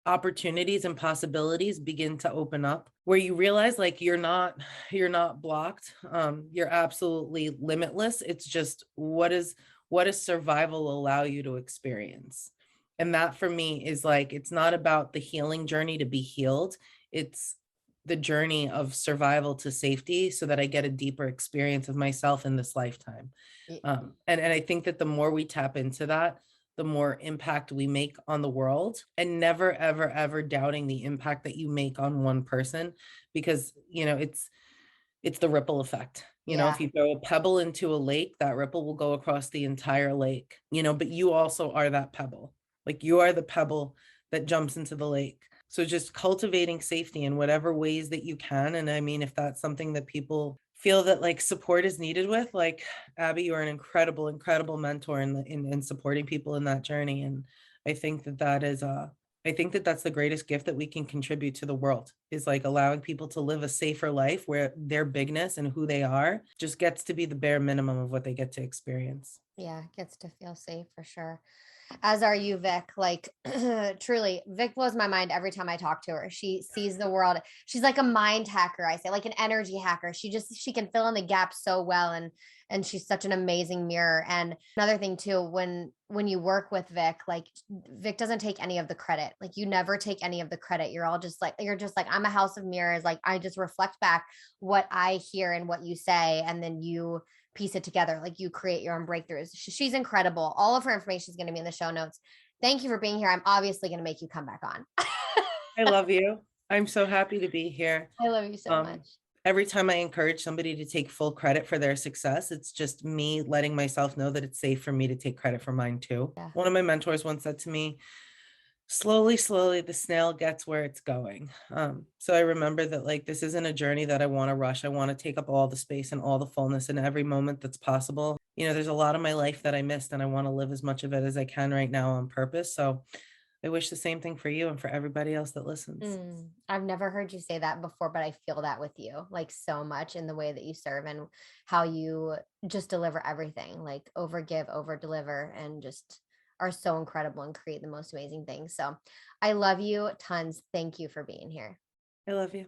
opportunities and possibilities begin to open up, where you realize like you're not blocked. You're absolutely limitless. It's just what does survival allow you to experience? And that for me is like, it's not about the healing journey to be healed. It's the journey of survival to safety so that I get a deeper experience of myself in this lifetime. Y- And I think that the more we tap into that, the more impact we make on the world, and never, ever, ever doubting the impact that you make on one person, because, it's the ripple effect. Yeah. If you throw a pebble into a lake, that ripple will go across the entire lake, but you also are that pebble. Like you are the pebble that jumps into the lake. So just cultivating safety in whatever ways that you can. And I mean, if that's something that people feel that like support is needed with, like Abby, you're an incredible, incredible mentor in supporting people in that journey. And I think that that is I think that that's the greatest gift that we can contribute to the world, is like allowing people to live a safer life where their bigness and who they are just gets to be the bare minimum of what they get to experience. Yeah, gets to feel safe for sure. As are you, Vic. Like, truly, Vic blows my mind every time I talk to her. She sees the world. She's like a mind hacker, I say, like an energy hacker. She can fill in the gaps so well, and she's such an amazing mirror. And another thing too, when you work with Vic, like Vic doesn't take any of the credit. Like you never take any of the credit. You're just like, I'm a house of mirrors. Like I just reflect back what I hear and what you say, and then you piece it together. Like you create your own breakthroughs. She's incredible. All of her information is going to be in the show notes. Thank you for being here. I'm obviously going to make you come back on. I love you. I'm so happy to be here. I love you so much. Um, every time I encourage somebody to take full credit for their success, it's just me letting myself know that it's safe for me to take credit for mine too. Yeah. One of my mentors once said to me, slowly, slowly, the snail gets where it's going. So I remember that like this isn't a journey that I want to rush. I want to take up all the space and all the fullness in every moment that's possible. You know, there's a lot of my life that I missed, and I want to live as much of it as I can right now on purpose. So I wish the same thing for you and for everybody else that listens. I've never heard you say that before, but I feel that with you like so much in the way that you serve and how you just deliver everything, like over give, over deliver, and just are so incredible and create the most amazing things. So I love you tons. Thank you for being here. I love you.